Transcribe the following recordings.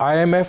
IMF,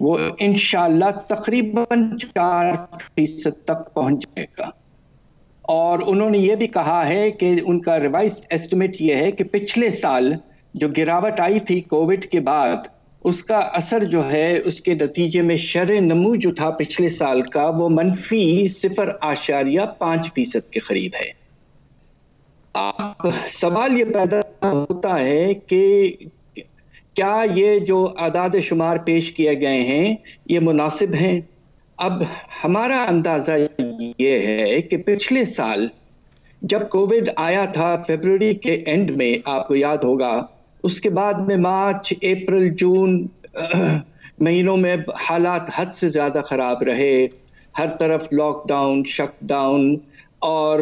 وہ انشاءاللہ تقریباً 4% تک پہنچ جائے گا. اور انہوں نے یہ بھی کہا ہے کہ ان کا ریوائزڈ ایسٹیمیٹ یہ ہے کہ پچھلے سال جو گراوٹ آئی تھی کووڈ کے بعد، اس کا اثر جو ہے اس کے نتیجے میں شرح نمو جو تھا پچھلے سال کا وہ منفی 0.5% کے قریب ہے. اب سوال یہ پیدا ہوتا ہے کہ کیا یہ جو اعداد شمار پیش کیے گئے ہیں یہ مناسب ہیں؟ اب ہمارا اندازہ یہ ہے کہ پچھلے سال جب کووڈ آیا تھا فیبروری کے اینڈ میں، آپ کو یاد ہوگا، اس کے بعد میں مارچ، اپریل، جون مہینوں میں حالات حد سے زیادہ خراب رہے. ہر طرف لاک ڈاؤن، شٹ ڈاؤن، اور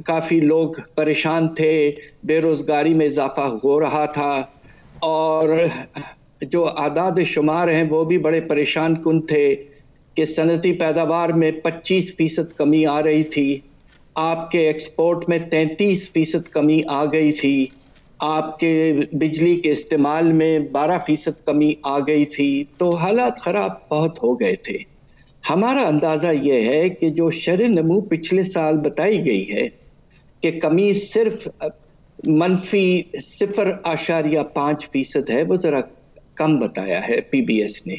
کافی لوگ پریشان تھے، بے روزگاری میں اضافہ ہو رہا تھا، اور جو اعداد شمار ہیں وہ بھی بڑے پریشان کن تھے کہ صنعتی پیداوار میں 25% کمی آ رہی تھی، آپ کے ایکسپورٹ میں 33% کمی آ گئی تھی، آپ کے بجلی کے استعمال میں 12% کمی آ گئی تھی. تو حالات خراب بہت ہو گئے تھے. ہمارا اندازہ یہ ہے کہ جو شرح نمو پچھلے سال بتائی گئی ہے کہ کمی صرف منفی 0.5% ہے، وہ ذرا کم بتایا ہے پی بی ایس نے.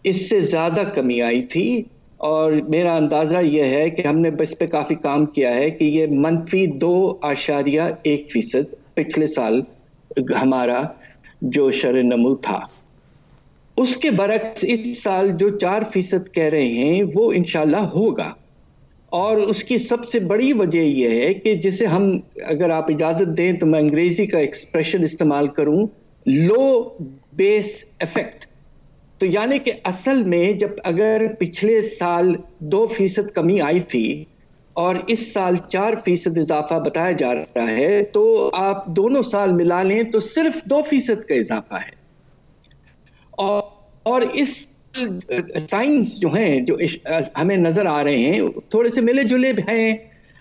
اس سے زیادہ کمی آئی تھی، اور میرا اندازہ یہ ہے کہ ہم نے اس پہ کافی کام کیا ہے کہ یہ منفی 2.1% پچھلے سال ہمارا جو شرح نمو تھا. اس کے برعکس اس سال جو 4% کہہ رہے ہیں وہ انشاءاللہ ہوگا. اور اس کی سب سے بڑی وجہ یہ ہے کہ جسے ہم، اگر آپ اجازت دیں تو میں انگریزی کا ایکسپریشن استعمال کروں، لو بیس ایفیکٹ. تو یعنی کہ اصل میں جب اگر پچھلے سال 2% کمی آئی تھی اور اس سال 4% اضافہ بتایا جا رہا ہے، تو آپ دونوں سال ملا لیں تو صرف 2% کا اضافہ ہے. اور اس سائنس جو ہیں جو ہمیں نظر آ رہے ہیں تھوڑے سے ملے جلے ہیں.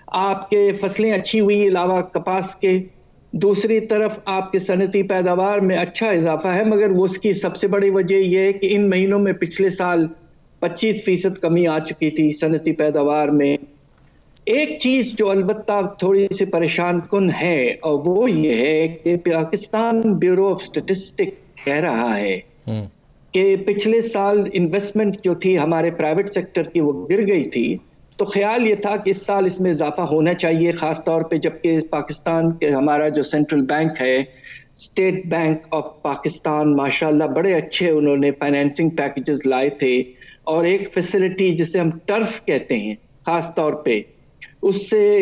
آپ کے فصلیں اچھی ہوئی علاوہ کپاس کے، دوسری طرف آپ کے صنعتی پیداوار میں اچھا اضافہ ہے، مگر وہ اس کی سب سے بڑی وجہ یہ ہے کہ ان مہینوں میں پچھلے سال 25% کمی آ چکی تھی صنعتی پیداوار میں. ایک چیز جو البتہ تھوڑی سی پریشان کن ہے، اور وہ یہ ہے کہ پاکستان بیورو آف اسٹیٹسٹکس کہہ رہا ہے کہ پچھلے سال انویسٹمنٹ جو تھی ہمارے پرائیویٹ سیکٹر کی وہ گر گئی تھی. تو خیال یہ تھا کہ اس سال اس میں اضافہ ہونا چاہیے، خاص طور پہ جبکہ پاکستان کے ہمارا جو سینٹرل بینک ہے، اسٹیٹ بینک آف پاکستان، ماشاءاللہ بڑے اچھے انہوں نے فائنینسنگ پیکیجز لائے تھے، اور ایک فیسلٹی جسے ہم ٹرف کہتے ہیں خاص طور پہ، اس سے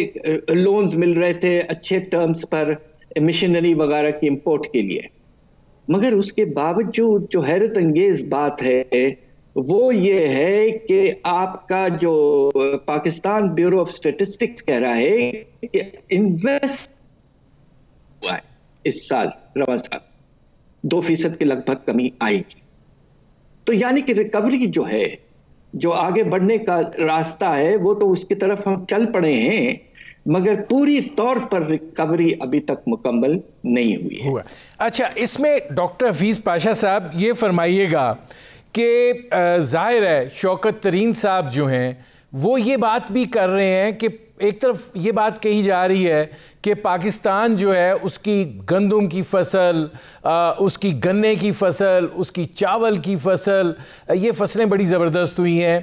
لونز مل رہے تھے اچھے ٹرمز پر مشینری وغیرہ کی امپورٹ کے لیے. مگر اس کے باوجود جو حیرت انگیز بات ہے وہ یہ ہے کہ آپ کا جو پاکستان بیورو آف اسٹیٹسٹکس کہہ رہا ہے کہ انویسٹ ہوا ہے اس سال، رواں سال 2% کے لگ بھگ کمی آئے گی. تو یعنی کہ ریکوری جو ہے، جو آگے بڑھنے کا راستہ ہے، وہ تو اس کی طرف ہم چل پڑے ہیں، مگر پوری طور پر ریکوری ابھی تک مکمل نہیں ہوئی ہے. اچھا، اس میں ڈاکٹر حفیظ پاشا صاحب یہ فرمائیے گا کہ ظاہر ہے شوکت ترین صاحب جو ہیں وہ یہ بات بھی کر رہے ہیں کہ ایک طرف یہ بات کہی جا رہی ہے کہ پاکستان جو ہے اس کی گندم کی فصل، اس کی گنے کی فصل، اس کی چاول کی فصل، یہ فصلیں بڑی زبردست ہوئی ہیں.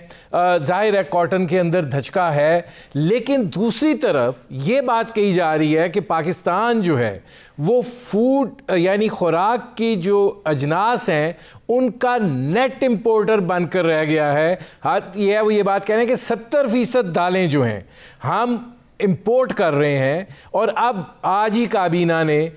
ظاہر ہے کاٹن کے اندر دھچکا ہے، لیکن دوسری طرف یہ بات کہی جا رہی ہے کہ پاکستان جو ہے وہ فوڈ یعنی خوراک کی جو اجناس ہیں ان کا نیٹ امپورٹر بن کر رہ گیا ہے. وہ یہ بات کہہ رہے ہیں کہ 70% دالیں جو ہیں ہم امپورٹ کر رہے ہیں، اور اب آج ہی کابینہ نے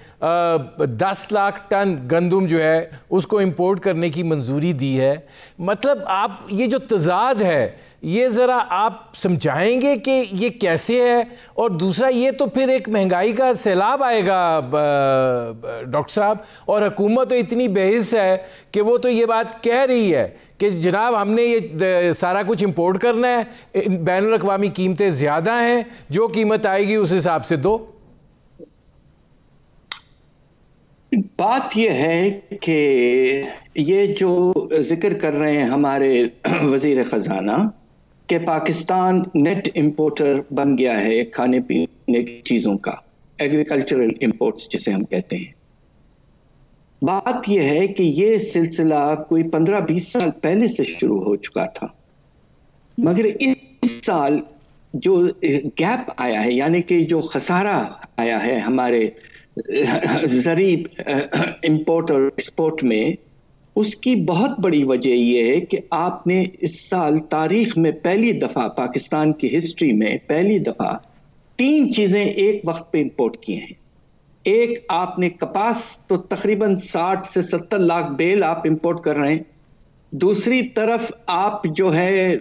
10 لاکھ ٹن گندم جو ہے اس کو امپورٹ کرنے کی منظوری دی ہے. مطلب آپ یہ جو تضاد ہے یہ ذرا آپ سمجھائیں گے کہ یہ کیسے ہے؟ اور دوسرا یہ تو پھر ایک مہنگائی کا سیلاب آئے گا ڈاکٹر صاحب، اور حکومت تو اتنی بے حس ہے کہ وہ تو یہ بات کہہ رہی ہے کہ جناب ہم نے یہ سارا کچھ امپورٹ کرنا ہے، بین الاقوامی قیمتیں زیادہ ہیں، جو قیمت آئے گی اس حساب سے دو. بات یہ ہے کہ یہ جو ذکر کر رہے ہیں ہمارے وزیر خزانہ کہ پاکستان نیٹ امپورٹر بن گیا ہے کھانے پینے کی چیزوں کا، ایگریکلچرل امپورٹس جسے ہم کہتے ہیں، بات یہ ہے کہ یہ سلسلہ کوئی 15-20 سال پہلے سے شروع ہو چکا تھا، مگر اس سال جو گیپ آیا ہے، یعنی کہ جو خسارہ آیا ہے ہمارے زرعی امپورٹ اور ایکسپورٹ میں، اس کی بہت بڑی وجہ یہ ہے کہ آپ نے اس سال تاریخ میں پہلی دفعہ، پاکستان کی ہسٹری میں پہلی دفعہ 3 چیزیں ایک وقت پہ امپورٹ کی ہیں۔ ایک، آپ نے کپاس تو تقریباً 60 سے 70 لاکھ بیل آپ امپورٹ کر رہے ہیں، دوسری طرف آپ جو ہے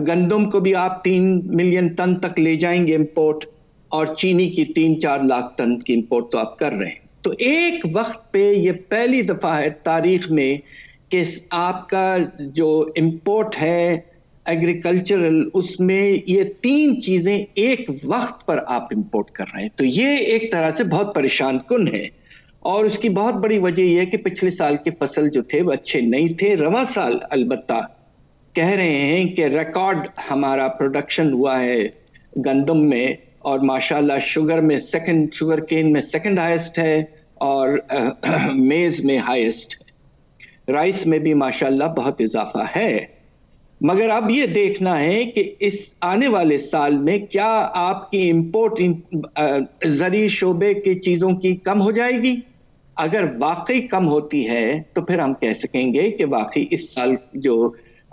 گندم کو بھی آپ 3 ملین ٹن تک لے جائیں گے امپورٹ، اور چینی کی 3-4 لاکھ ٹن کی امپورٹ تو آپ کر رہے ہیں۔ تو ایک وقت پہ یہ پہلی دفعہ ہے تاریخ میں کہ آپ کا جو امپورٹ ہے ایگریکلچرل، اس میں یہ 3 چیزیں ایک وقت پر آپ امپورٹ کر رہے ہیں، تو یہ ایک طرح سے بہت پریشان کن ہے۔ اور اس کی بہت بڑی وجہ یہ ہے کہ پچھلے سال کے فصل جو تھے وہ اچھے نہیں تھے۔ رواں سال البتہ کہہ رہے ہیں کہ ریکارڈ ہمارا پروڈکشن ہوا ہے گندم میں، اور ماشاءاللہ شوگر کین میں سیکنڈ ہائیسٹ ہے، اور میز میں ہائیسٹ ہے، رائس میں بھی ماشاءاللہ بہت اضافہ ہے۔ مگر اب یہ دیکھنا ہے کہ اس آنے والے سال میں کیا آپ کی امپورٹ زرعی شعبے کی چیزوں کی کم ہو جائے گی۔ اگر واقعی کم ہوتی ہے تو پھر ہم کہہ سکیں گے کہ واقعی اس سال جو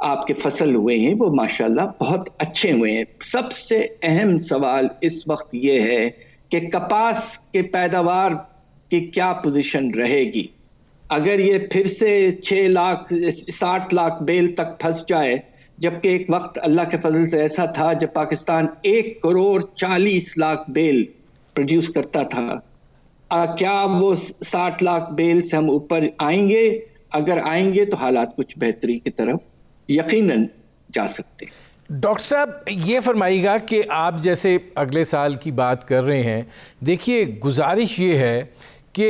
آپ کے فصل ہوئے ہیں وہ ماشاءاللہ بہت اچھے ہوئے ہیں۔ سب سے اہم سوال اس وقت یہ ہے کہ کپاس کے پیداوار کی کیا پوزیشن رہے گی۔ اگر یہ پھر سے 60 لاکھ بیل تک پھنس جائے، جبکہ ایک وقت اللہ کے فضل سے ایسا تھا جب پاکستان 1,40,00,000 بیل پروڈیوس کرتا تھا، کیا وہ 60 لاکھ بیل سے ہم اوپر آئیں گے؟ اگر آئیں گے تو حالات کچھ بہتری کی طرف یقیناً جا سکتے ہیں۔ ڈاکٹر صاحب یہ فرمائیے گا کہ آپ جیسے اگلے سال کی بات کر رہے ہیں، دیکھیے گزارش یہ ہے کہ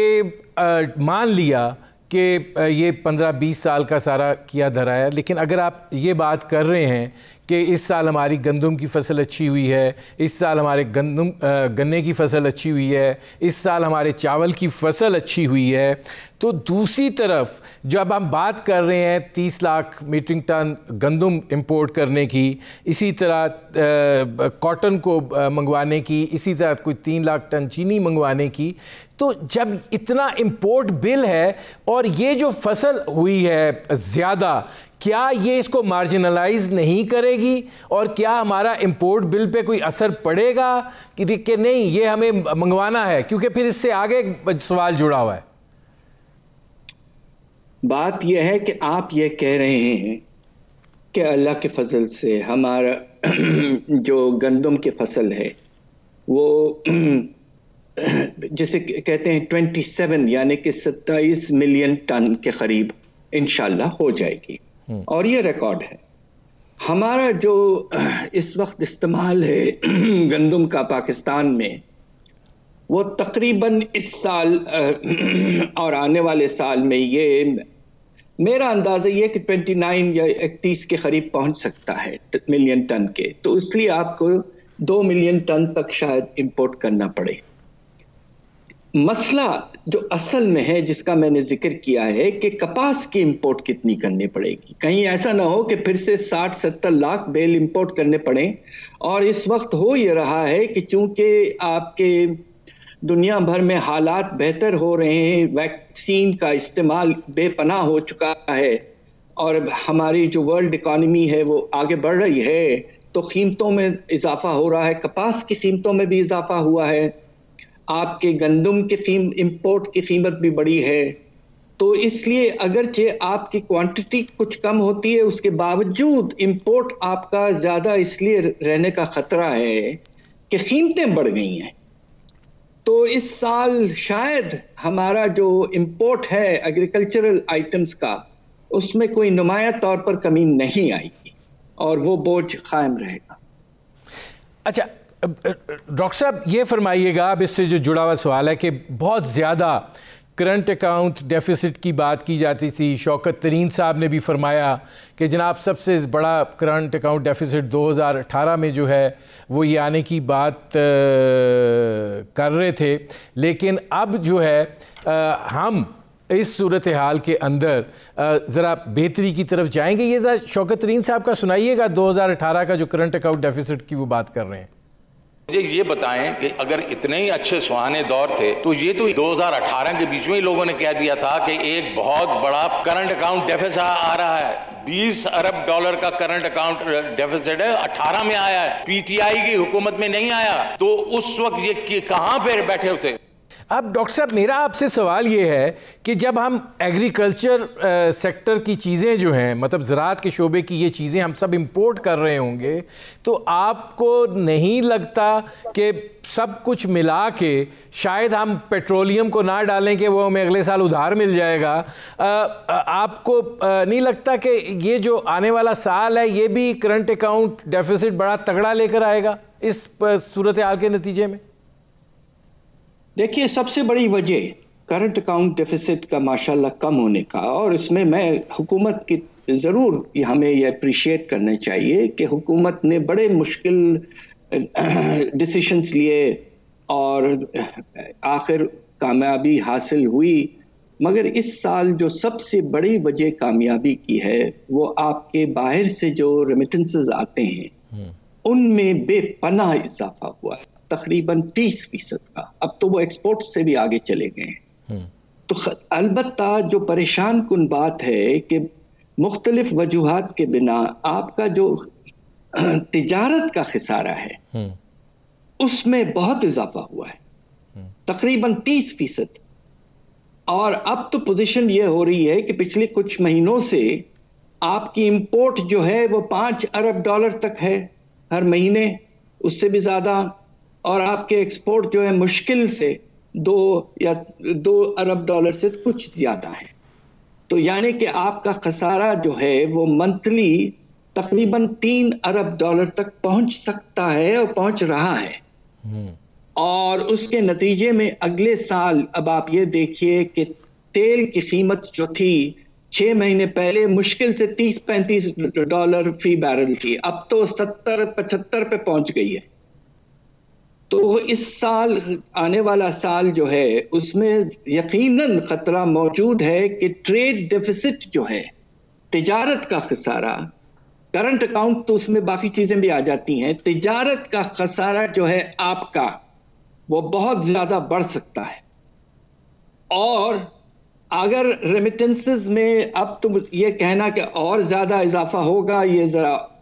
مان لیا کہ یہ 15-20 سال کا سارا کیا دھرا ہے، لیکن اگر آپ یہ بات کر رہے ہیں کہ اس سال ہماری گندم کی فصل اچھی ہوئی ہے، اس سال ہمارے گنے کی فصل اچھی ہوئی ہے، اس سال ہمارے چاول کی فصل اچھی ہوئی ہے، تو دوسری طرف جب ہم بات کر رہے ہیں 30 لاکھ میٹرک ٹن گندم امپورٹ کرنے کی، اسی طرح کاٹن کو منگوانے کی، اسی طرح کوئی 3 لاکھ ٹن چینی منگوانے کی، تو جب اتنا امپورٹ بل ہے اور یہ جو فصل ہوئی ہے زیادہ، کیا یہ اس کو مارجنلائز نہیں کرے گی؟ اور کیا ہمارا امپورٹ بل پہ کوئی اثر پڑے گا کہ نہیں یہ ہمیں منگوانا ہے؟ کیونکہ پھر اس سے آگے سوال جڑا ہوا ہے۔ بات یہ ہے کہ آپ یہ کہہ رہے ہیں کہ اللہ کے فضل سے ہمارا جو گندم کی فصل ہے وہ جسے کہتے ہیں 27 یعنی کہ 27 ملین ٹن کے قریب انشاءاللہ ہو جائے گی، اور یہ ریکارڈ ہے۔ ہمارا جو اس وقت استعمال ہے گندم کا پاکستان میں، وہ تقریباً اس سال اور آنے والے سال میں یہ میرا اندازہ یہ کہ 29 یا 31 کے قریب پہنچ سکتا ہے ملین ٹن کے، تو اس لیے آپ کو 2 ملین ٹن تک شاید امپورٹ کرنا پڑے۔ مسئلہ جو اصل میں ہے جس کا میں نے ذکر کیا ہے کہ کپاس کی امپورٹ کتنی کرنی پڑے گی، کہیں ایسا نہ ہو کہ پھر سے 60-70 لاکھ بیل امپورٹ کرنے پڑیں۔ اور اس وقت ہو یہ رہا ہے کہ چونکہ آپ کے دنیا بھر میں حالات بہتر ہو رہے ہیں، ویکسین کا استعمال بے پناہ ہو چکا ہے، اور ہماری جو ورلڈ اکانومی ہے وہ آگے بڑھ رہی ہے، تو قیمتوں میں اضافہ ہو رہا ہے، کپاس کی قیمتوں میں بھی اضافہ ہوا ہے، آپ کے گندم کی امپورٹ کی قیمت بھی بڑی ہے۔ تو اس لیے اگرچہ آپ کی کوانٹٹی کچھ کم ہوتی ہے، اس کے باوجود امپورٹ آپ کا زیادہ اس لیے رہنے کا خطرہ ہے کہ قیمتیں بڑھ گئی ہیں۔ تو اس سال شاید ہمارا جو امپورٹ ہے ایگریکلچرل آئٹمز کا، اس میں کوئی نمایاں طور پر کمی نہیں آئے گی، اور وہ بوجھ قائم رہے گا۔ اچھا ڈاکٹر صاحب یہ فرمائیے گا، اب اس سے جو جڑا ہوا سوال ہے کہ بہت زیادہ کرنٹ اکاؤنٹ ڈیفیسٹ کی بات کی جاتی تھی. شوکت ترین صاحب نے بھی فرمایا کہ جناب سب سے بڑا کرنٹ اکاؤنٹ ڈیفیسٹ 2018 میں جو ہے وہ یہ آنے کی بات کر رہے تھے, لیکن اب جو ہے ہم اس صورتحال کے اندر ذرا بہتری کی طرف جائیں گے. یہ ذرا شوکت ترین صاحب کا سنائیے گا 2018 کا جو کرنٹ اکاؤنٹ ڈیفیسٹ کی وہ بات کر رہے ہیں. مجھے یہ بتائیں کہ اگر اتنے ہی اچھے سہانے دور تھے تو یہ تو 2018 کے بیچ میں ہی لوگوں نے کہہ دیا تھا کہ ایک بہت بڑا کرنٹ اکاؤنٹ ڈیفیسٹ آ رہا ہے. 20 ارب ڈالر کا کرنٹ اکاؤنٹ ڈیفیسٹ ہے, 18 میں آیا ہے, پی ٹی آئی کی حکومت میں نہیں آیا. تو اس وقت یہ کہاں پہ بیٹھے ہوتے. اب ڈاکٹر صاحب میرا آپ سے سوال یہ ہے کہ جب ہم ایگریکلچر سیکٹر کی چیزیں جو ہیں, مطلب زراعت کے شعبے کی یہ چیزیں ہم سب امپورٹ کر رہے ہوں گے, تو آپ کو نہیں لگتا کہ سب کچھ ملا کے شاید ہم پیٹرولیم کو نہ ڈالیں کہ وہ ہمیں اگلے سال ادھار مل جائے گا, آپ کو نہیں لگتا کہ یہ جو آنے والا سال ہے یہ بھی کرنٹ اکاؤنٹ ڈیفیسٹ بڑا تگڑا لے کر آئے گا اس صورتحال کے نتیجے میں؟ دیکھیے, سب سے بڑی وجہ کرنٹ اکاؤنٹ ڈیفیسٹ کا ماشاءاللہ کم ہونے کا, اور اس میں حکومت کی ضرور ہمیں یہ اپریشیٹ کرنا چاہیے کہ حکومت نے بڑے مشکل ڈیسیشنز لیے اور آخر کامیابی حاصل ہوئی. مگر اس سال جو سب سے بڑی وجہ کامیابی کی ہے وہ آپ کے باہر سے جو ریمیٹنسز آتے ہیں ان میں بے پناہ اضافہ ہوا ہے, تقریباً 30% کا. اب تو وہ ایکسپورٹ سے بھی آگے چلے گئے ہیں. تو البتہ جو پریشان کن بات ہے کہ مختلف وجوہات کے بنا آپ کا جو تجارت کا خسارہ ہے اس میں بہت اضافہ ہوا ہے, تقریباً 30%. اور اب تو پوزیشن یہ ہو رہی ہے کہ پچھلے کچھ مہینوں سے آپ کی امپورٹ جو ہے وہ 5 ارب ڈالر تک ہے ہر مہینے, اس سے بھی زیادہ, اور آپ کے ایکسپورٹ جو ہے مشکل سے 2 ارب ڈالر سے کچھ زیادہ ہے. تو یعنی کہ آپ کا خسارہ جو ہے وہ منتھلی تقریباً 3 ارب ڈالر تک پہنچ سکتا ہے اور پہنچ رہا ہے. اور اس کے نتیجے میں اگلے سال اب آپ یہ دیکھیے کہ تیل کی قیمت جو تھی 6 مہینے پہلے مشکل سے 30-35 ڈالر فی بیرل تھی, اب تو 70-75 پہ پہنچ گئی ہے. تو اس سال آنے والا سال جو ہے اس میں یقیناً خطرہ موجود ہے کہ ٹریڈ ڈیفیسٹ جو ہے, تجارت کا خسارہ, کرنٹ اکاؤنٹ تو اس میں باقی چیزیں بھی آ جاتی ہیں, تجارت کا خسارہ جو ہے آپ کا وہ بہت زیادہ بڑھ سکتا ہے. اور اگر ریمیٹنسز میں اب تو یہ کہنا کہ اور زیادہ اضافہ ہوگا یہ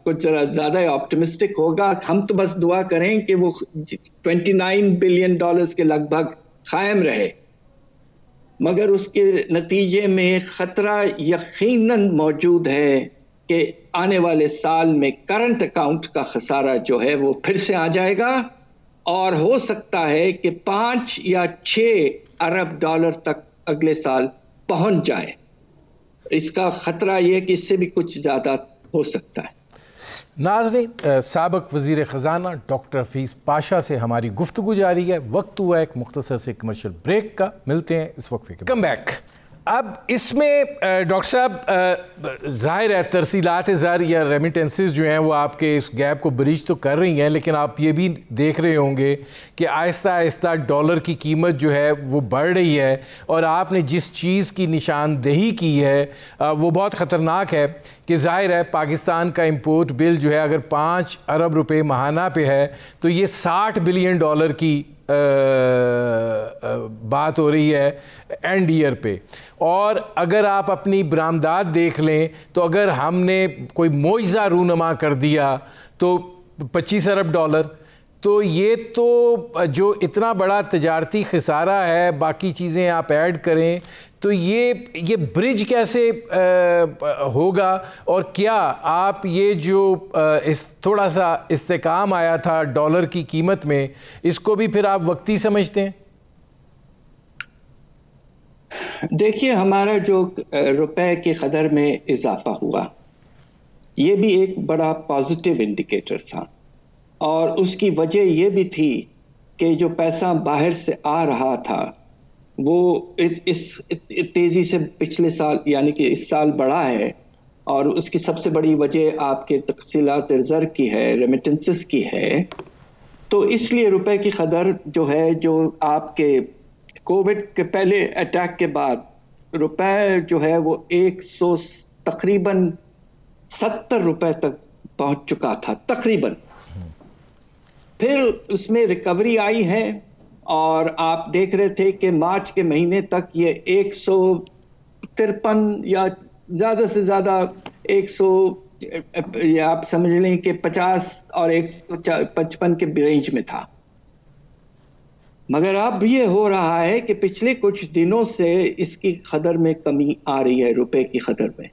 کچھ ذرا زیادہ آپٹمسٹک ہوگا. ہم تو بس دعا کریں کہ وہ 29 بلین ڈالرز کے لگ بھگ قائم رہے, مگر اس کے نتیجے میں خطرہ یقیناً موجود ہے کہ آنے والے سال میں کرنٹ اکاؤنٹ کا خسارہ جو ہے وہ پھر سے آ جائے گا, اور ہو سکتا ہے کہ 5 یا 6 ارب ڈالر تک اگلے سال پہنچ جائے. اس کا خطرہ یہ کہ اس سے بھی کچھ زیادہ ہو سکتا ہے. ناظرین, سابق وزیر خزانہ ڈاکٹر حفیظ پاشا سے ہماری گفتگو جاری ہے. وقت ہوا ایک مختصر سے کمرشل بریک کا, ملتے ہیں اس وقفے کے بعد. Come back. اب اس میں ڈاکٹر صاحب ظاہر ہے ترسیلات زر یا ریمیٹنسز جو ہیں وہ آپ کے اس گیپ کو بریج تو کر رہی ہیں, لیکن آپ یہ بھی دیکھ رہے ہوں گے کہ آہستہ آہستہ ڈالر کی قیمت جو ہے وہ بڑھ رہی ہے, اور آپ نے جس چیز کی نشاندہی کی ہے وہ بہت خطرناک ہے کہ ظاہر ہے پاکستان کا امپورٹ بل جو ہے اگر 5 ارب روپے ماہانہ پہ ہے تو یہ 60 بلین ڈالر کی بات ہو رہی ہے اینڈ ایئر پہ. اور اگر آپ اپنی برآمدات دیکھ لیں تو اگر ہم نے کوئی معجزہ رونما کر دیا تو 25 ارب ڈالر, تو یہ تو جو اتنا بڑا تجارتی خسارہ ہے, باقی چیزیں آپ ایڈ کریں تو یہ برج کیسے ہوگا, اور کیا آپ یہ جو تھوڑا سا استحکام آیا تھا ڈالر کی قیمت میں, اس کو بھی پھر آپ وقتی سمجھتے ہیں؟ دیکھیے, ہمارا جو روپے کی قدر میں اضافہ ہوا یہ بھی ایک بڑا پازیٹیو انڈیکیٹر تھا, اور اس کی وجہ یہ بھی تھی کہ جو پیسہ باہر سے آ رہا تھا وہ اس تیزی سے پچھلے سال یعنی کہ اس سال بڑھا ہے، اور اس کی سب سے بڑی وجہ آپ کے ترسیلات زر کی ہے، ریمیٹنسز کی ہے. تو اس لیے روپے کی قدر جو ہے، جو آپ کے کووڈ کے پہلے اٹیک کے بعد روپے جو ہے وہ تقریباً 70 روپے تک پہنچ چکا تھا تقریباً. پھر اس میں ریکوری آئی ہے، اور آپ دیکھ رہے تھے کہ مارچ کے مہینے تک یہ 153 یا زیادہ سے زیادہ 100 آپ سمجھ لیں کہ 50 اور 155 کے رینج میں تھا. مگر اب یہ ہو رہا ہے کہ پچھلے کچھ دنوں سے اس کی قدر میں کمی آ رہی ہے، روپے کی قدر میں،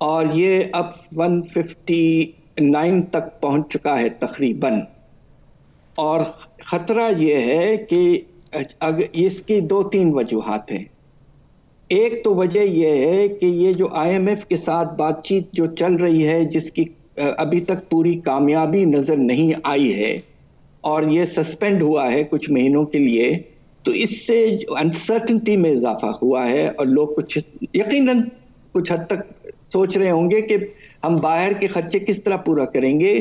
اور یہ اب 159 تک پہنچ چکا ہے تقریباً. اور خطرہ یہ ہے کہ اس کی 2-3 وجوہات ہیں. ایک تو وجہ یہ ہے کہ یہ جو IMF کے ساتھ بات چیت جو چل رہی ہے، جس کی ابھی تک پوری کامیابی نظر نہیں آئی ہے، اور یہ سسپینڈ ہوا ہے کچھ مہینوں کے لیے، تو اس سے انسرٹنٹی میں اضافہ ہوا ہے، اور لوگ یقیناً کچھ حد تک سوچ رہے ہوں گے کہ ہم باہر کے خرچے کس طرح پورا کریں گے.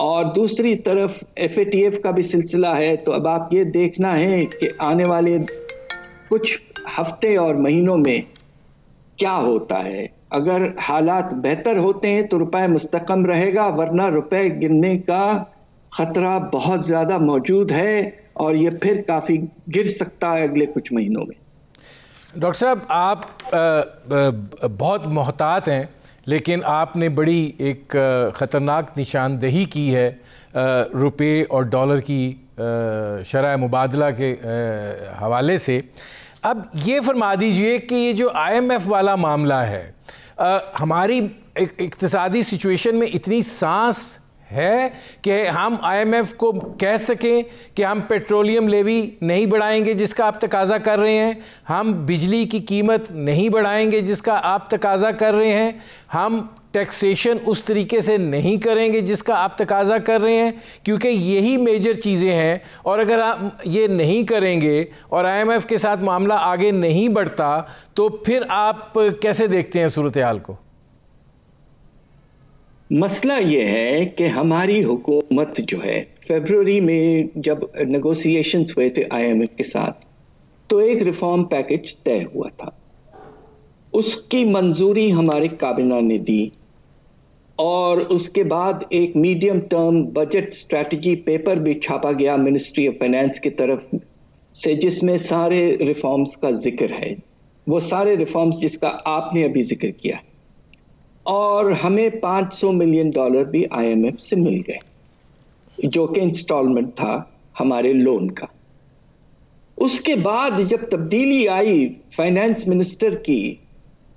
اور دوسری طرف FATF کا بھی سلسلہ ہے. تو اب آپ یہ دیکھنا ہے کہ آنے والے کچھ ہفتے اور مہینوں میں کیا ہوتا ہے. اگر حالات بہتر ہوتے ہیں تو روپے مستحکم رہے گا، ورنہ روپے گرنے کا خطرہ بہت زیادہ موجود ہے، اور یہ پھر کافی گر سکتا ہے اگلے کچھ مہینوں میں. ڈاکٹر صاحب، آپ بہت محتاط ہیں، لیکن آپ نے بڑی ایک خطرناک نشاندہی کی ہے روپے اور ڈالر کی شرح مبادلہ کے حوالے سے. اب یہ فرما دیجئے کہ یہ جو IMF والا معاملہ ہے، ہماری اقتصادی سچویشن میں اتنی سانس ہے کہ ہم IMF کو کہہ سکیں کہ ہم پیٹرولیم لیوی نہیں بڑھائیں گے جس کا آپ تقاضا کر رہے ہیں، ہم بجلی کی قیمت نہیں بڑھائیں گے جس کا آپ تقاضا کر رہے ہیں، ہم ٹیکسیشن اس طریقے سے نہیں کریں گے جس کا آپ تقاضا کر رہے ہیں، کیونکہ یہی میجر چیزیں ہیں. اور اگر آپ یہ نہیں کریں گے اور IMF کے ساتھ معاملہ آگے نہیں بڑھتا تو پھر آپ کیسے دیکھتے ہیں صورتحال کو؟ مسئلہ یہ ہے کہ ہماری حکومت جو ہے، فیبروری میں جب نیگوسیشنز ہوئے تھے IMF کے ساتھ، تو ایک ریفارم پیکج طے ہوا تھا. اس کی منظوری ہماری کابینہ نے دی، اور اس کے بعد ایک medium term budget strategy paper بھی چھاپا گیا منسٹری آف فائنانس کی طرف سے، جس میں سارے ریفارمز کا ذکر ہے، وہ سارے ریفارمز جس کا آپ نے ابھی ذکر کیا. اور ہمیں $500 ملین بھی IMF سے مل گئے، جو کہ انسٹالمنٹ تھا ہمارے لون کا. اس کے بعد جب تبدیلی آئی فائنانس منسٹر کی،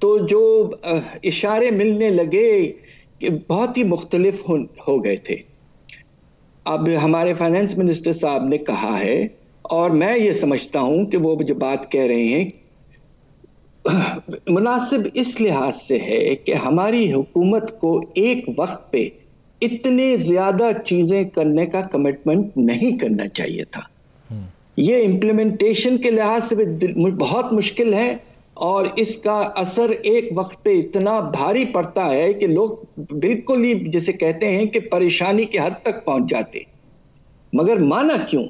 تو جو اشارے ملنے لگے کہ بہت ہی مختلف ہو گئے تھے. اب ہمارے فائنانس منسٹر صاحب نے کہا ہے، اور میں یہ سمجھتا ہوں کہ وہ جو بات کہہ رہے ہیں مناسب اس لحاظ سے ہے کہ ہماری حکومت کو ایک وقت پہ اتنے زیادہ چیزیں کرنے کا کمٹمنٹ نہیں کرنا چاہیے تھا. یہ امپلیمنٹیشن کے لحاظ سے بہت مشکل ہے، اور اس کا اثر ایک وقت پہ اتنا بھاری پڑتا ہے کہ لوگ بالکل ہی جسے کہتے ہیں کہ پریشانی کے حد تک پہنچ جاتے. مگر مانا کیوں؟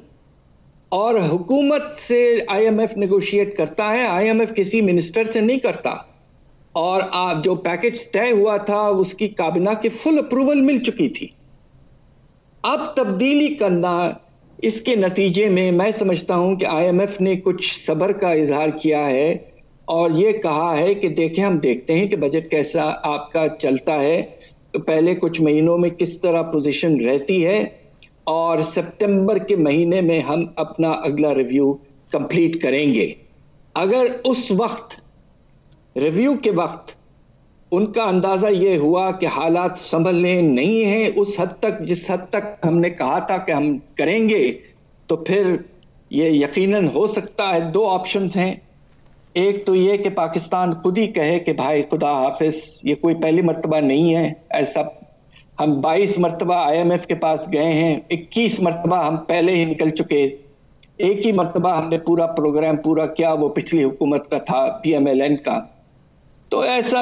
اور حکومت سے IMF نیگوشیٹ کرتا ہے، IMF کسی منسٹر سے نہیں کرتا. اور آپ جو پیکج طے ہوا تھا اس کی کابینہ کی فل اپروول مل چکی تھی. اب تبدیلی کرنا، اس کے نتیجے میں سمجھتا ہوں کہ IMF نے کچھ صبر کا اظہار کیا ہے، اور یہ کہا ہے کہ دیکھیں ہم دیکھتے ہیں کہ بجٹ کیسا آپ کا چلتا ہے، پہلے کچھ مہینوں میں کس طرح پوزیشن رہتی ہے، اور سپتمبر کے مہینے میں ہم اپنا اگلا ریویو کمپلیٹ کریں گے. اگر اس وقت ریویو کے وقت ان کا اندازہ یہ ہوا کہ حالات سنبھلنے نہیں ہیں اس حد تک جس حد تک ہم نے کہا تھا کہ ہم کریں گے، تو پھر یہ یقیناً ہو سکتا ہے. 2 آپشنز ہیں. ایک تو یہ کہ پاکستان خود ہی کہے کہ بھائی خدا حافظ، یہ کوئی پہلی مرتبہ نہیں ہے ایسا. ہم 22 مرتبہ IMF کے پاس گئے ہیں، 21 مرتبہ ہم پہلے ہی نکل چکے. ایک ہی مرتبہ ہم نے پورا پروگرام پورا کیا، وہ پچھلی حکومت کا تھا PMLN کا. تو ایسا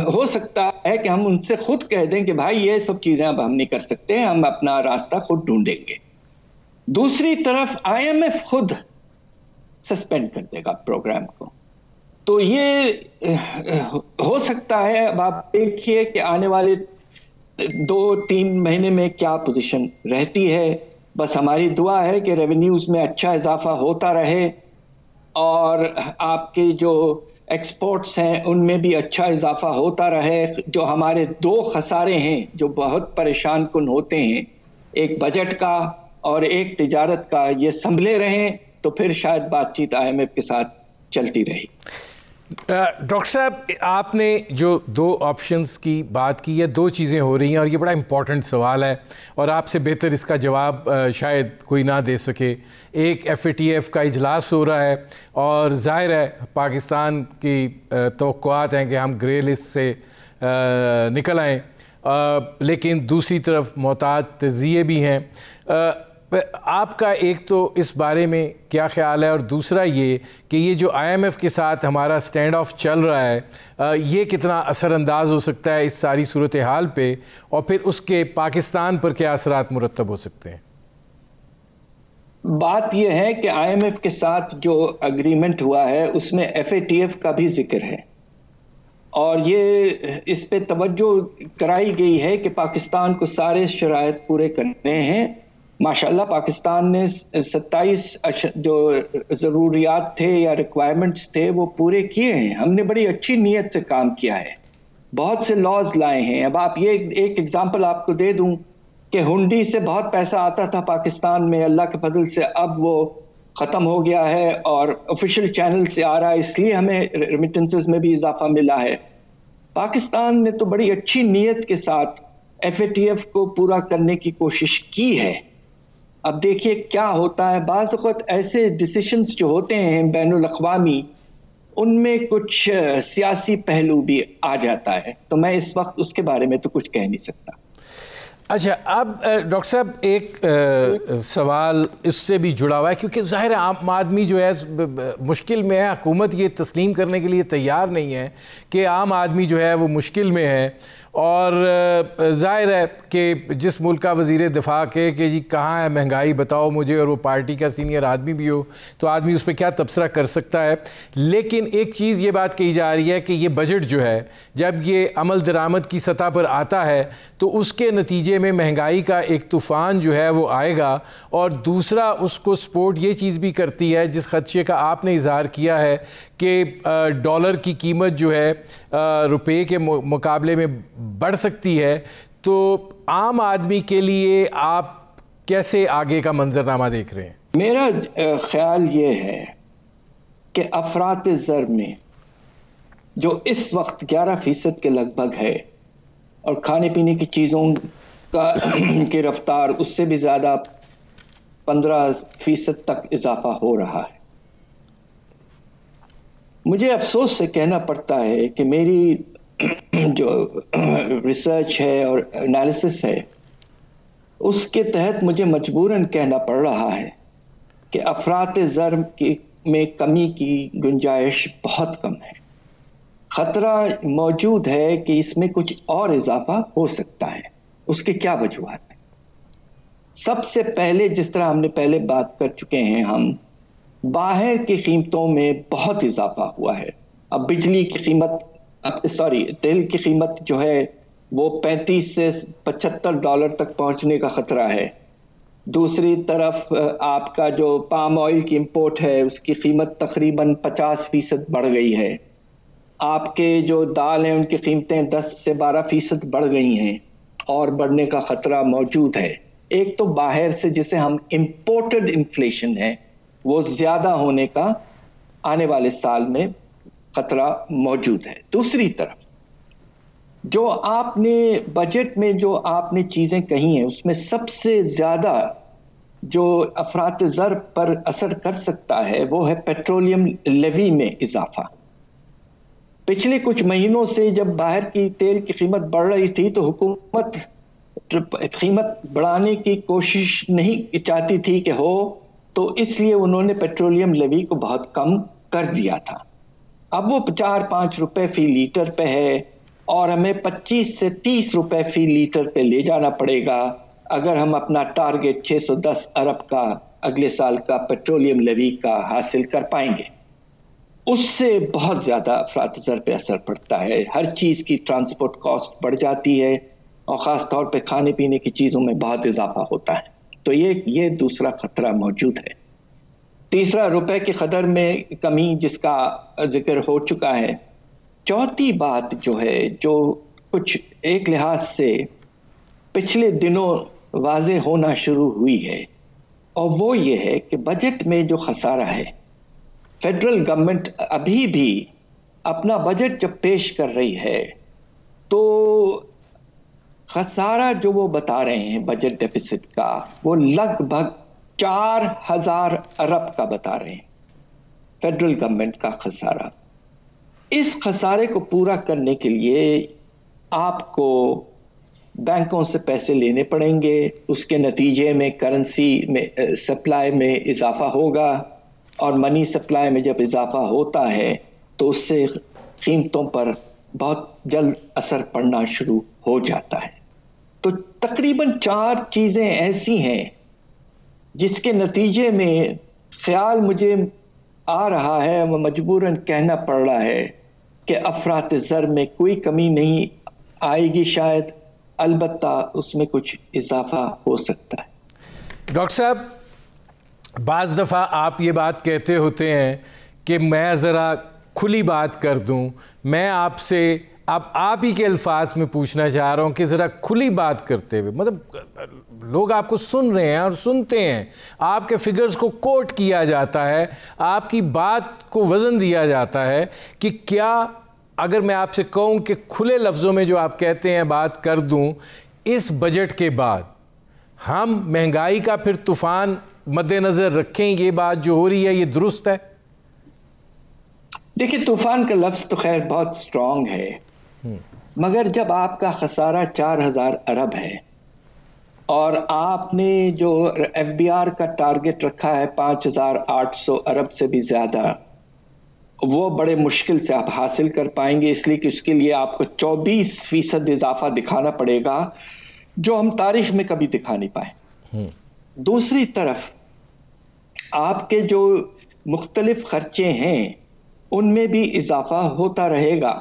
ہو سکتا ہے کہ ہم ان سے خود کہہ دیں کہ بھائی یہ سب چیزیں اب ہم نہیں کر سکتے، ہم اپنا راستہ خود ڈھونڈیں گے. دوسری طرف IMF خود سسپینڈ کر دے گا پروگرام کو. تو یہ ہو سکتا ہے. اب آپ دیکھیے کہ آنے والے 2-3 مہینے میں کیا پوزیشن رہتی ہے. بس ہماری دعا ہے کہ ریونیوز میں اچھا اضافہ ہوتا رہے اور آپ کے جو ایکسپورٹس ہیں ان میں بھی اچھا اضافہ ہوتا رہے. جو ہمارے 2 خسارے ہیں جو بہت پریشان کن ہوتے ہیں، ایک بجٹ کا اور ایک تجارت کا، یہ سنبھلے رہیں تو پھر شاید بات چیت IMF کے ساتھ چلتی رہی. ڈاکٹر صاحب، آپ نے جو 2 آپشنز کی بات کی ہے، 2 چیزیں ہو رہی ہیں اور یہ بڑا امپورٹنٹ سوال ہے اور آپ سے بہتر اس کا جواب شاید کوئی نہ دے سکے. ایک FATF کا اجلاس ہو رہا ہے اور ظاہر ہے پاکستان کی توقعات ہیں کہ ہم گرے لسٹ سے نکل آئیں، لیکن دوسری طرف محتاط تجزیے بھی ہیں. آپ کا ایک تو اس بارے میں کیا خیال ہے، اور دوسرا یہ کہ یہ جو IMF کے ساتھ ہمارا سٹینڈ آف چل رہا ہے یہ کتنا اثر انداز ہو سکتا ہے اس ساری صورتحال پہ، اور پھر اس کے پاکستان پر کیا اثرات مرتب ہو سکتے ہیں؟ بات یہ ہے کہ IMF کے ساتھ جو اگریمنٹ ہوا ہے اس میں FATF کا بھی ذکر ہے، اور یہ اس پہ توجہ کرائی گئی ہے کہ پاکستان کو سارے شرائط پورے کرنے ہیں. ماشاءاللہ پاکستان نے 27 جو ضروریات تھے یا ریکوائرمنٹس تھے وہ پورے کیے ہیں. ہم نے بڑی اچھی نیت سے کام کیا ہے، بہت سے لاز لائے ہیں. اب آپ یہ ایک ایگزامپل آپ کو دے دوں کہ ہنڈی سے بہت پیسہ آتا تھا پاکستان میں، اللہ کے فضل سے اب وہ ختم ہو گیا ہے اور آفیشیل چینل سے آ رہا ہے، اس لیے ہمیں ریمیٹنسز میں بھی اضافہ ملا ہے. پاکستان نے تو بڑی اچھی نیت کے ساتھ FATF کو پورا کرنے کی کوشش کی ہے. اب دیکھیے کیا ہوتا ہے. بعض اوقات ایسے ڈیسیشنز جو ہوتے ہیں بین الاقوامی، ان میں کچھ سیاسی پہلو بھی آ جاتا ہے، تو میں اس وقت اس کے بارے میں تو کچھ کہہ نہیں سکتا. اچھا، اب ڈاکٹر صاحب ایک سوال اس سے بھی جڑا ہوا ہے، کیونکہ ظاہر ہے عام آدمی جو ہے مشکل میں ہے، حکومت یہ تسلیم کرنے کے لیے تیار نہیں ہے کہ عام آدمی جو ہے وہ مشکل میں ہے. اور ظاہر ہے کہ جس ملک کا وزیر دفاع کہ جی کہاں ہے مہنگائی بتاؤ مجھے، اور وہ پارٹی کا سینئر آدمی بھی ہو تو آدمی اس پہ کیا تبصرہ کر سکتا ہے. لیکن ایک چیز یہ بات کہی جا رہی ہے کہ یہ بجٹ جو ہے جب یہ عمل درآمد کی سطح پر آتا ہے تو اس کے نتیجے میں مہنگائی کا ایک طوفان جو ہے وہ آئے گا، اور دوسرا اس کو سپورٹ یہ چیز بھی کرتی ہے جس خدشے کا آپ نے اظہار کیا ہے کہ ڈالر کی قیمت جو ہے روپے کے مقابلے میں بڑھ سکتی ہے. تو عام آدمی کے لیے آپ کیسے آگے کا منظرنامہ دیکھ رہے ہیں؟ میرا خیال یہ ہے کہ افراط زر میں جو اس وقت 11% کے لگ بھگ ہے، اور کھانے پینے کی چیزوں کا کی رفتار اس سے بھی زیادہ 15% تک اضافہ ہو رہا ہے. مجھے افسوس سے کہنا پڑتا ہے کہ میری جو ریسرچ ہے اور انالیسس ہے اس کے تحت مجھے مجبوراً کہنا پڑ رہا ہے کہ افراط زر میں کمی کی گنجائش بہت کم ہے. خطرہ موجود ہے کہ اس میں کچھ اور اضافہ ہو سکتا ہے. اس کے کیا وجوہات ہیں؟ سب سے پہلے جس طرح ہم نے پہلے بات کر چکے ہیں، ہم باہر کی قیمتوں میں بہت اضافہ ہوا ہے. اب بجلی کی قیمت تیل کی قیمت جو ہے وہ $35 سے $75 تک پہنچنے کا خطرہ ہے. دوسری طرف آپ کا جو پام آئل کی امپورٹ ہے اس کی قیمت تقریباً 50% بڑھ گئی ہے. آپ کے جو دال ہیں ان کی قیمتیں 10 سے 12% بڑھ گئی ہیں اور بڑھنے کا خطرہ موجود ہے. ایک تو باہر سے جسے ہم امپورٹڈ انفلیشن ہے وہ زیادہ ہونے کا آنے والے سال میں خطرہ موجود ہے. دوسری طرف جو آپ نے بجٹ میں جو آپ نے چیزیں کہی ہیں اس میں سب سے زیادہ جو افراط زر پر اثر کر سکتا ہے وہ ہے پیٹرولیم لیوی میں اضافہ. پچھلے کچھ مہینوں سے جب باہر کی تیل کی قیمت بڑھ رہی تھی تو حکومت قیمت بڑھانے کی کوشش نہیں چاہتی تھی کہ ہو، تو اس لیے انہوں نے پیٹرولیم لیوی کو بہت کم کر دیا تھا. اب وہ 4-5 روپے فی لیٹر پہ ہے اور ہمیں 25 سے 30 روپے فی لیٹر پہ لے جانا پڑے گا اگر ہم اپنا ٹارگٹ 610 ارب کا اگلے سال کا پیٹرولیم لیوی کا حاصل کر پائیں گے. اس سے بہت زیادہ افراط زر پہ اثر پڑتا ہے. ہر چیز کی ٹرانسپورٹ کاسٹ بڑھ جاتی ہے اور خاص طور پہ کھانے پینے کی چیزوں میں بہت اضافہ ہوتا ہے. تو یہ دوسرا خطرہ موجود ہے. تیسرا روپے کی قدر میں کمی جس کا ذکر ہو چکا ہے. چوتھی بات جو ہے جو کچھ ایک لحاظ سے پچھلے دنوں واضح ہونا شروع ہوئی ہے اور وہ یہ ہے کہ بجٹ میں جو خسارہ ہے، فیڈرل گورنمنٹ ابھی بھی اپنا بجٹ جب پیش کر رہی ہے تو خسارہ جو وہ بتا رہے ہیں بجٹ ڈیفیسٹ کا وہ لگ بھگ 4000 ارب کا بتا رہے ہیں فیڈرل گورنمنٹ کا خسارہ. اس خسارے کو پورا کرنے کے لیے آپ کو بینکوں سے پیسے لینے پڑیں گے. اس کے نتیجے میں کرنسی میں سپلائی میں اضافہ ہوگا اور منی سپلائی میں جب اضافہ ہوتا ہے تو اس سے قیمتوں پر بہت جلد اثر پڑنا شروع ہو جاتا ہے. تو تقریباً 4 چیزیں ایسی ہیں جس کے نتیجے میں خیال مجھے آ رہا ہے، مجبوراً کہنا پڑ رہا ہے کہ افراط زر میں کوئی کمی نہیں آئے گی شاید، البتہ اس میں کچھ اضافہ ہو سکتا ہے. ڈاکٹر صاحب، بعض دفعہ آپ یہ بات کہتے ہوتے ہیں کہ میں ذرا کھلی بات کر دوں. میں آپ سے اب آپ ہی کے الفاظ میں پوچھنا چاہ رہا ہوں کہ ذرا کھلی بات کرتے ہوئے، مطلب لوگ آپ کو سن رہے ہیں اور سنتے ہیں، آپ کے فگرز کو کوٹ کیا جاتا ہے، آپ کی بات کو وزن دیا جاتا ہے، کہ کیا اگر میں آپ سے کہوں کہ کھلے لفظوں میں جو آپ کہتے ہیں بات کر دوں، اس بجٹ کے بعد ہم مہنگائی کا پھر طوفان مد نظر رکھیں، یہ بات جو ہو رہی ہے یہ درست ہے؟ دیکھیں، طوفان کا لفظ تو خیر بہت سٹرونگ ہے، مگر جب آپ کا خسارہ 4000 ارب ہے اور آپ نے جو ایف بی آر کا ٹارگٹ رکھا ہے 5800 ارب سے بھی زیادہ، وہ بڑے مشکل سے آپ حاصل کر پائیں گے، اس لیے کہ اس کے لیے آپ کو 24% اضافہ دکھانا پڑے گا جو ہم تاریخ میں کبھی دکھا نہیں پائے. دوسری طرف آپ کے جو مختلف خرچے ہیں ان میں بھی اضافہ ہوتا رہے گا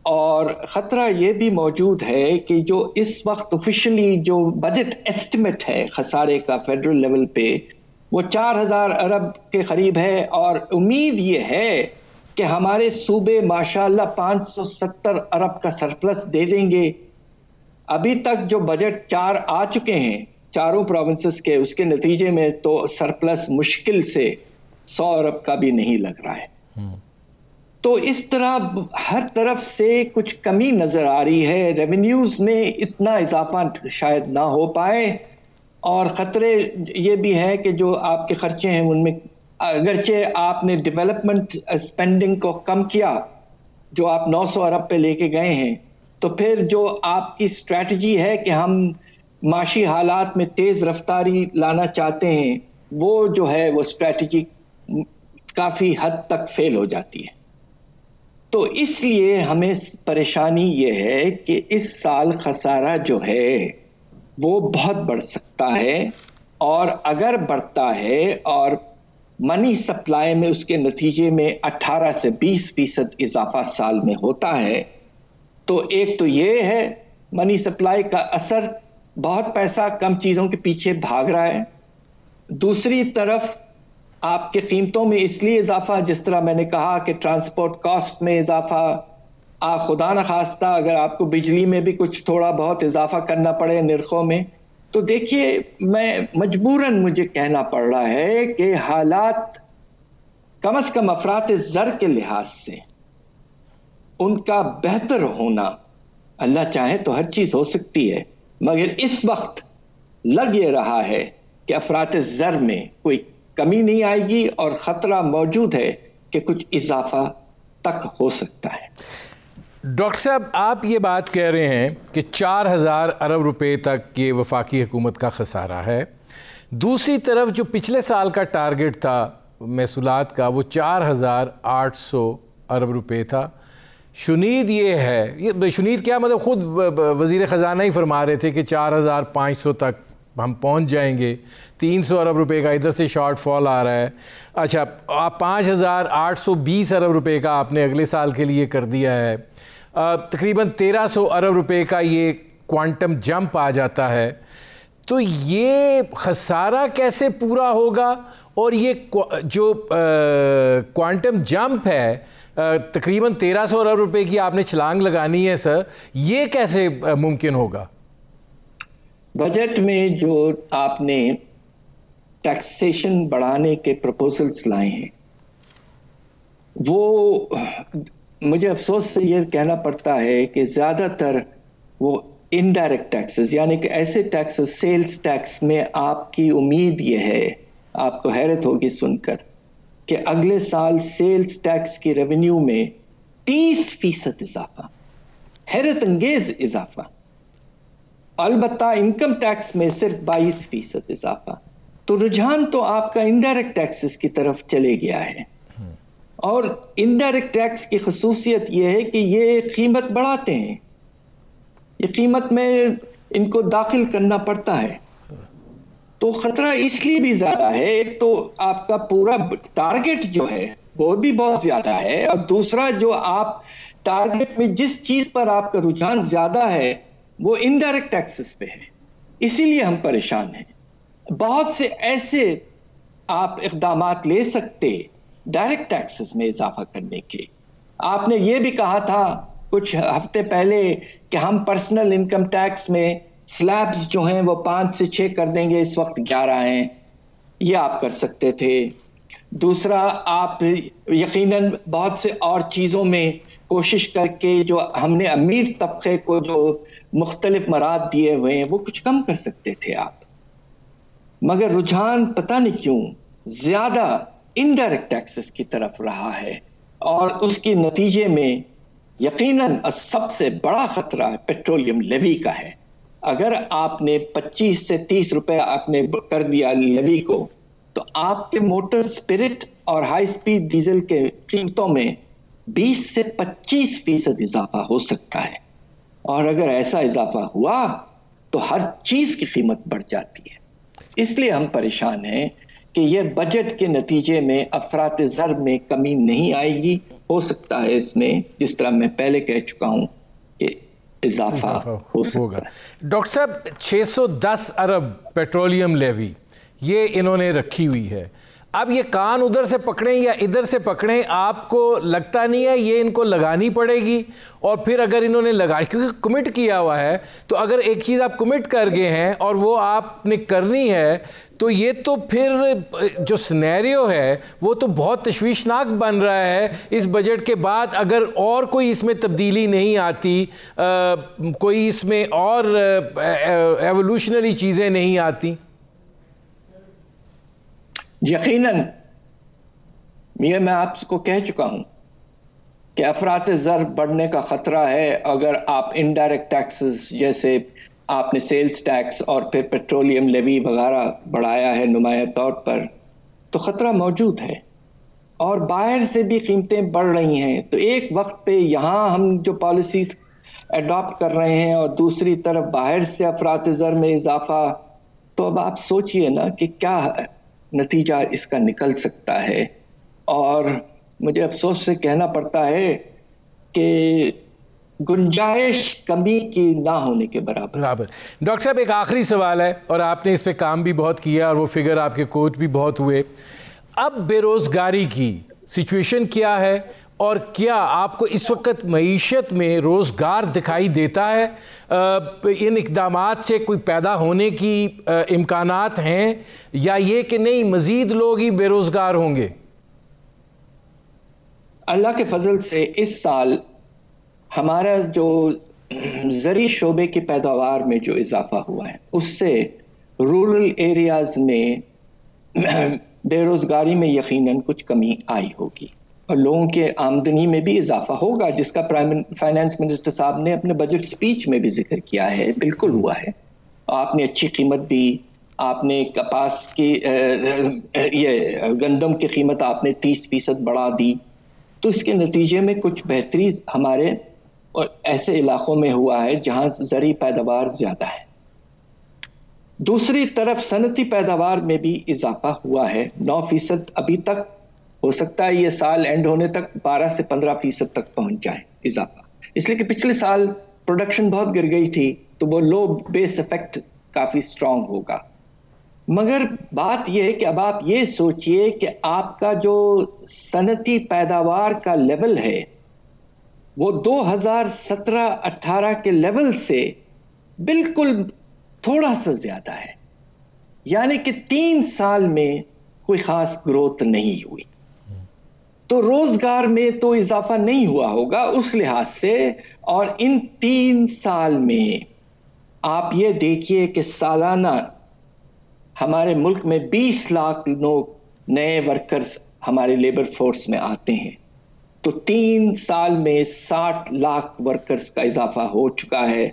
اور خطرہ یہ بھی موجود ہے کہ جو اس وقت آفیشلی جو بجٹ ایسٹیمیٹ ہے خسارے کا فیڈرل لیول پہ وہ 4000 ارب کے قریب ہے اور امید یہ ہے کہ ہمارے صوبے ماشاءاللہ 570 ارب کا سرپلس دے دیں گے. ابھی تک جو بجٹ 4 آ چکے ہیں چاروں پروونسز کے، اس کے نتیجے میں تو سرپلس مشکل سے 100 ارب کا بھی نہیں لگ رہا ہے. تو اس طرح ہر طرف سے کچھ کمی نظر آ رہی ہے. ریونیوز میں اتنا اضافہ شاید نہ ہو پائے اور خطرے یہ بھی ہے کہ جو آپ کے خرچے ہیں ان میں اگرچہ آپ نے ڈیولپمنٹ اسپینڈنگ کو کم کیا جو آپ 900 ارب پہ لے کے گئے ہیں، تو پھر جو آپ کی اسٹریٹجی ہے کہ ہم معاشی حالات میں تیز رفتاری لانا چاہتے ہیں، وہ جو ہے وہ اسٹریٹجی کافی حد تک فیل ہو جاتی ہے. تو اس لیے ہمیں پریشانی یہ ہے کہ اس سال خسارہ جو ہے وہ بہت بڑھ سکتا ہے اور اگر بڑھتا ہے اور منی سپلائی میں اس کے نتیجے میں 18 سے 20% اضافہ سال میں ہوتا ہے تو ایک تو یہ ہے منی سپلائی کا اثر، بہت پیسہ کم چیزوں کے پیچھے بھاگ رہا ہے. دوسری طرف آپ کے قیمتوں میں اس لیے اضافہ، جس طرح میں نے کہا کہ ٹرانسپورٹ کاسٹ میں اضافہ، خدا نخواستہ اگر آپ کو بجلی میں بھی کچھ تھوڑا بہت اضافہ کرنا پڑے نرخوں میں، تو دیکھیے میں مجبوراً مجھے کہنا پڑ رہا ہے کہ حالات کم از کم افراط زر کے لحاظ سے ان کا بہتر ہونا، اللہ چاہے تو ہر چیز ہو سکتی ہے، مگر اس وقت لگ یہ رہا ہے کہ افراط زر میں کوئی کمی نہیں آئے گی اور خطرہ موجود ہے کہ کچھ اضافہ تک ہو سکتا ہے. ڈاکٹر صاحب، آپ یہ بات کہہ رہے ہیں کہ 4000 ارب روپے تک یہ وفاقی حکومت کا خسارہ ہے، دوسری طرف جو پچھلے سال کا ٹارگٹ تھا محصولات کا وہ 4,800 ارب روپے تھا. شنید یہ ہے، شنید کیا مطلب خود وزیر خزانہ ہی فرما رہے تھے کہ 4,500 تک ہم پہنچ جائیں گے. 300 ارب روپے کا ادھر سے شارٹ فال آ رہا ہے. اچھا، آپ 5,820 ارب روپے کا آپ نے اگلے سال کے لیے کر دیا ہے. تقریباً 1,300 ارب روپے کا یہ کوانٹم جمپ آ جاتا ہے. تو یہ خسارہ کیسے پورا ہوگا؟ اور یہ جو کوانٹم جمپ ہے تقریباً 1,300 ارب روپے کی آپ نے چھلانگ لگانی ہے سر، یہ کیسے ممکن ہوگا؟ بجٹ میں جو آپ نے ٹیکسیشن بڑھانے کے پروپوزلز لائے ہیں، وہ مجھے افسوس سے یہ کہنا پڑتا ہے کہ زیادہ تر وہ انڈائریکٹ ٹیکسز، یعنی کہ ایسے ٹیکسز، سیلز ٹیکس میں آپ کی امید یہ ہے، آپ کو حیرت ہوگی سن کر، کہ اگلے سال سیلز ٹیکس کی ریونیو میں 30% اضافہ، حیرت انگیز اضافہ. البتہ انکم ٹیکس میں صرف 22% اضافہ. تو رجحان تو آپ کا انڈائریکٹ ٹیکسز کی طرف چلے گیا ہے. اور انڈائریکٹ ٹیکس کی خصوصیت یہ ہے کہ یہ قیمت بڑھاتے ہیں، یہ قیمت میں ان کو داخل کرنا پڑتا ہے. تو خطرہ اس لیے بھی زیادہ ہے، ایک تو آپ کا پورا ٹارگٹ جو ہے وہ بھی بہت زیادہ ہے، اور دوسرا جو آپ ٹارگٹ میں جس چیز پر آپ کا رجحان زیادہ ہے وہ انڈائریکٹ ٹیکسز پہ ہے. اسی لیے ہم پریشان ہیں. بہت سے ایسے آپ اقدامات لے سکتے ڈائریکٹ ٹیکسز میں اضافہ کرنے کے. آپ نے یہ بھی کہا تھا کچھ ہفتے پہلے کہ ہم پرسنل انکم ٹیکس میں سلیبز جو ہیں وہ 5 سے 6 کر دیں گے، اس وقت 11 ہیں، یہ آپ کر سکتے تھے. دوسرا، آپ یقیناً بہت سے اور چیزوں میں کوشش کر کے جو ہم نے امیر طبقے کو جو مختلف مراد دیے ہوئے ہیں وہ کچھ کم کر سکتے تھے آپ. مگر رجحان پتہ نہیں کیوں زیادہ انڈائریکٹ ٹیکسز کی طرف رہا ہے، اور اس کی نتیجے میں یقیناً سب سے بڑا خطرہ پیٹرولیم لیوی کا ہے. اگر آپ نے 25 سے 30 روپے آپ نے کر دیا لیوی کو، تو آپ کے موٹر اسپرٹ اور ہائی سپیڈ ڈیزل کے قیمتوں میں 20 سے 25% اضافہ ہو سکتا ہے. اور اگر ایسا اضافہ ہوا تو ہر چیز کی قیمت بڑھ جاتی ہے. اس لیے ہم پریشان ہیں کہ یہ بجٹ کے نتیجے میں افراط زر میں کمی نہیں آئے گی. ہو سکتا ہے اس میں، جس طرح میں پہلے کہہ چکا ہوں، کہ اضافہ ہو سکتا ہے. ڈاکٹر صاحب، 610 ارب پیٹرولیم لیوی یہ انہوں نے رکھی ہوئی ہے. اب یہ کان ادھر سے پکڑیں یا ادھر سے پکڑیں، آپ کو لگتا نہیں ہے یہ ان کو لگانی پڑے گی؟ اور پھر اگر انہوں نے لگائی، کیونکہ کمٹ کیا ہوا ہے، تو اگر ایک چیز آپ کمٹ کر گئے ہیں اور وہ آپ نے کرنی ہے، تو یہ تو پھر جو سینیریو ہے وہ تو بہت تشویشناک بن رہا ہے اس بجٹ کے بعد. اگر اور کوئی اس میں تبدیلی نہیں آتی، کوئی اس میں اور ایوولوشنری چیزیں نہیں آتی. یقیناً یہ میں آپ کو کہہ چکا ہوں کہ افراط زر بڑھنے کا خطرہ ہے. اگر آپ انڈائریکٹ ٹیکسز جیسے آپ نے سیلز ٹیکس اور پھر پیٹرولیم لیوی وغیرہ بڑھایا ہے نمایاں طور پر، تو خطرہ موجود ہے. اور باہر سے بھی قیمتیں بڑھ رہی ہیں. تو ایک وقت پہ یہاں ہم جو پالیسیز اڈاپٹ کر رہے ہیں اور دوسری طرف باہر سے افراط زر میں اضافہ، تو اب آپ سوچئے نا کہ کیا نتیجہ اس کا نکل سکتا ہے. اور مجھے افسوس سے کہنا پڑتا ہے کہ گنجائش کمی کی نہ ہونے کے برابر. ڈاکٹر صاحب، ایک آخری سوال ہے، اور آپ نے اس پہ کام بھی بہت کیا اور وہ فگر آپ کے کوٹ بھی بہت ہوئے. اب بے روزگاری کی سچویشن کیا ہے، اور کیا آپ کو اس وقت معیشت میں روزگار دکھائی دیتا ہے؟ ان اقدامات سے کوئی پیدا ہونے کی امکانات ہیں، یا یہ کہ نہیں مزید لوگ ہی بے روزگار ہوں گے؟ اللہ کے فضل سے اس سال ہمارا جو زرعی شعبے کی پیداوار میں جو اضافہ ہوا ہے، اس سے رورل ایریاز میں بے روزگاری میں یقیناً کچھ کمی آئی ہوگی، اور لوگوں کے آمدنی میں بھی اضافہ ہوگا، جس کا فائنانس منسٹر صاحب نے اپنے بجٹ سپیچ میں بھی ذکر کیا ہے. بالکل ہوا ہے. آپ نے اچھی قیمت دی، آپ نے کپاس کی یہ گندم کی قیمت آپ نے 30% بڑھا دی، تو اس کے نتیجے میں کچھ بہتری ہمارے ایسے علاقوں میں ہوا ہے جہاں زرعی پیداوار زیادہ ہے۔ دوسری طرف صنعتی پیداوار میں بھی اضافہ ہوا ہے، 9% ابھی تک، ہو سکتا ہے یہ سال اینڈ ہونے تک 12 سے 15% تک پہنچ جائے اضافہ، اس لیے کہ پچھلے سال پروڈکشن بہت گر گئی تھی تو وہ لو بیس افیکٹ کافی سٹرونگ ہوگا۔ مگر بات یہ ہے کہ اب آپ یہ سوچئے کہ آپ کا جو صنعتی پیداوار کا لیول ہے وہ 2017-18 کے لیول سے بالکل تھوڑا سا زیادہ ہے، یعنی کہ 3 سال میں کوئی خاص گروتھ نہیں ہوئی، تو روزگار میں تو اضافہ نہیں ہوا ہوگا اس لحاظ سے۔ اور ان 3 سال میں آپ یہ دیکھیے کہ سالانہ ہمارے ملک میں 20 لاکھ لوگ نئے ورکرز ہمارے لیبر فورس میں آتے ہیں، تو 3 سال میں 60 لاکھ ورکرز کا اضافہ ہو چکا ہے،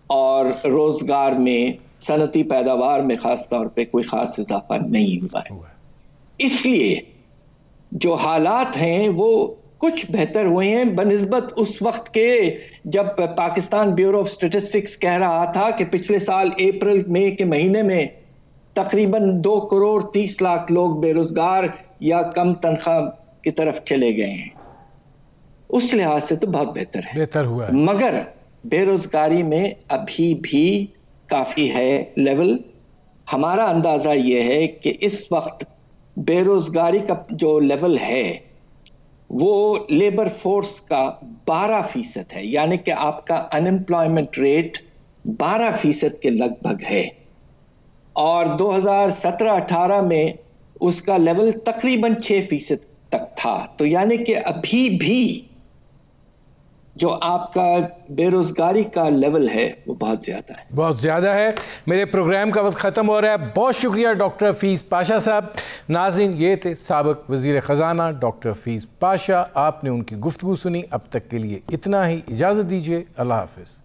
اور روزگار میں صنعتی پیداوار میں خاص طور پہ کوئی خاص اضافہ نہیں ہوا ہے۔ اس لیے جو حالات ہیں وہ کچھ بہتر ہوئے ہیں بنسبت اس وقت کے جب پاکستان بیورو آف اسٹیٹسٹکس کہہ رہا تھا کہ پچھلے سال اپریل مئی کے مہینے میں تقریباً 2 کروڑ 30 لاکھ لوگ بے روزگار یا کم تنخواہ کی طرف چلے گئے ہیں۔ اس لحاظ سے تو بہت بہتر ہے، بہتر ہوا ہے، مگر بے روزگاری میں ابھی بھی کافی ہے لیول۔ ہمارا اندازہ یہ ہے کہ اس وقت بے روزگاری کا جو لیول ہے وہ لیبر فورس کا 12% ہے، یعنی کہ آپ کا انمپلائمنٹ ریٹ 12% کے لگ بھگ ہے، اور 2017-18 میں اس کا لیول تقریباً 6% تک تھا، تو یعنی کہ ابھی بھی جو آپ کا بے روزگاری کا لیول ہے وہ بہت زیادہ ہے، بہت زیادہ ہے۔ میرے پروگرام کا وقت ختم ہو رہا ہے، بہت شکریہ ڈاکٹر حفیظ پاشا صاحب۔ ناظرین، یہ تھے سابق وزیر خزانہ ڈاکٹر حفیظ پاشا، آپ نے ان کی گفتگو سنی۔ اب تک کے لیے اتنا ہی، اجازت دیجیے، اللہ حافظ۔